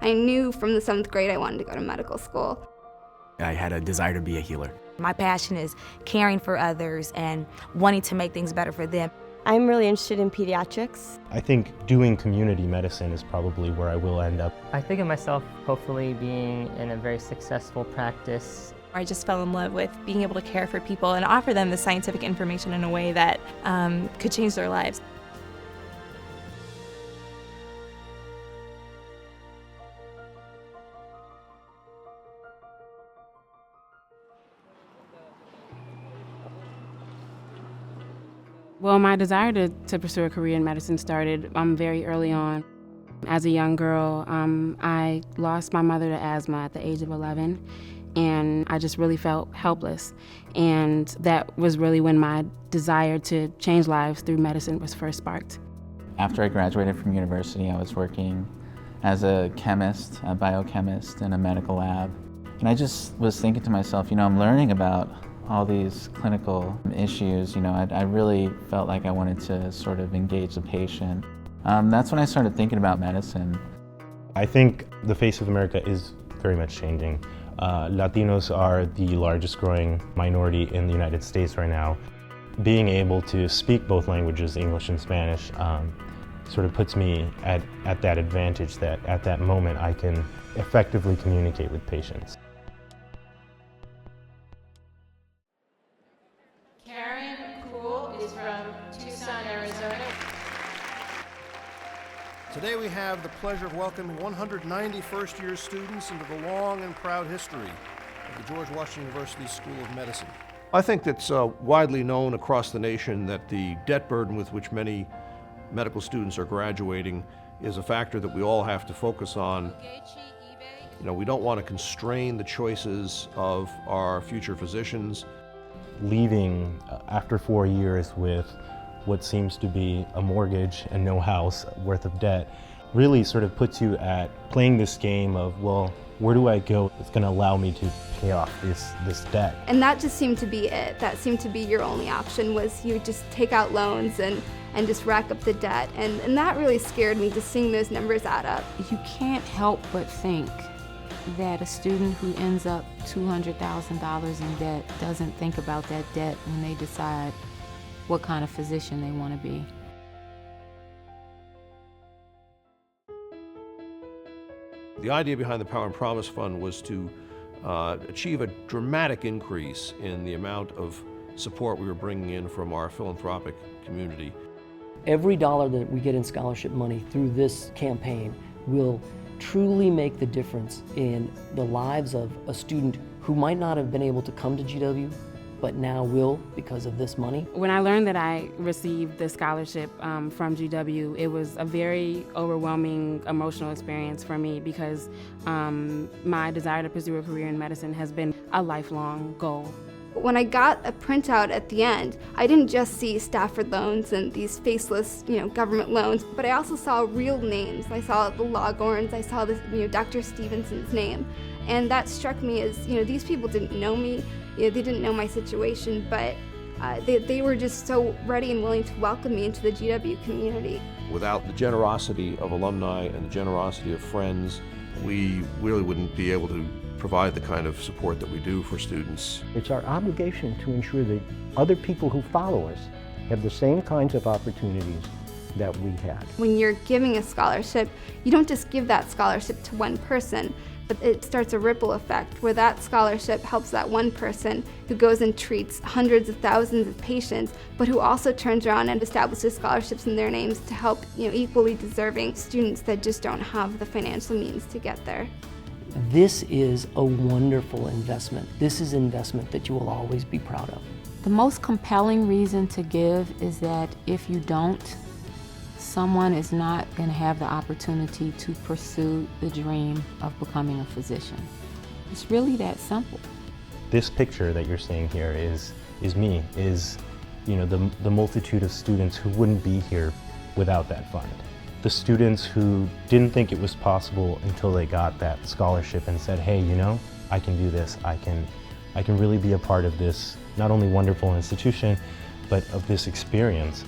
I knew from the 7th grade I wanted to go to medical school. I had a desire to be a healer. My passion is caring for others and wanting to make things better for them. I'm really interested in pediatrics. I think doing community medicine is probably where I will end up. I think of myself hopefully being in a very successful practice. I just fell in love with being able to care for people and offer them the scientific information in a way that could change their lives. Well, my desire to pursue a career in medicine started very early on. As a young girl, I lost my mother to asthma at the age of 11, and I just really felt helpless. And that was really when my desire to change lives through medicine was first sparked. After I graduated from university, I was working as a chemist, a biochemist in a medical lab. And I just was thinking to myself, I'm learning about all these clinical issues. I really felt like I wanted to sort of engage the patient. That's when I started thinking about medicine. I think the face of America is very much changing. Latinos are the largest growing minority in the United States right now. Being able to speak both languages, English and Spanish, sort of puts me at that advantage that at that moment I can effectively communicate with patients. Today we have the pleasure of welcoming 190 first-year students into the long and proud history of the George Washington University School of Medicine. I think it's widely known across the nation that the debt burden with which many medical students are graduating is a factor that we all have to focus on. We don't want to constrain the choices of our future physicians. Leaving after 4 years with what seems to be a mortgage and no house worth of debt really sort of puts you at playing this game of, well, where do I go that's going to allow me to pay off this debt? And that just seemed to be it. That seemed to be your only option, was you just take out loans and just rack up the debt. And that really scared me, just seeing those numbers add up. You can't help but think that a student who ends up $200,000 in debt doesn't think about that debt when they decide what kind of physician they want to be. The idea behind the Power and Promise Fund was to achieve a dramatic increase in the amount of support we were bringing in from our philanthropic community. Every dollar that we get in scholarship money through this campaign will truly make the difference in the lives of a student who might not have been able to come to GW, but now will because of this money. When I learned that I received the scholarship from GW, it was a very overwhelming emotional experience for me because my desire to pursue a career in medicine has been a lifelong goal. When I got a printout at the end, I didn't just see Stafford loans and these faceless, government loans, but I also saw real names. I saw the Logorns, I saw this, Dr. Stevenson's name, and that struck me as, these people didn't know me, they didn't know my situation, but they were just so ready and willing to welcome me into the GW community. Without the generosity of alumni and the generosity of friends, we really wouldn't be able to provide the kind of support that we do for students. It's our obligation to ensure that other people who follow us have the same kinds of opportunities that we had. When you're giving a scholarship, you don't just give that scholarship to one person, but it starts a ripple effect where that scholarship helps that one person who goes and treats hundreds of thousands of patients, but who also turns around and establishes scholarships in their names to help equally deserving students that just don't have the financial means to get there. This is a wonderful investment. This is an investment that you will always be proud of. The most compelling reason to give is that if you don't, someone is not going to have the opportunity to pursue the dream of becoming a physician. It's really that simple. This picture that you're seeing here is me, the multitude of students who wouldn't be here without that fund. The students who didn't think it was possible until they got that scholarship and said, hey, I can do this. I can really be a part of this, not only wonderful institution, but of this experience.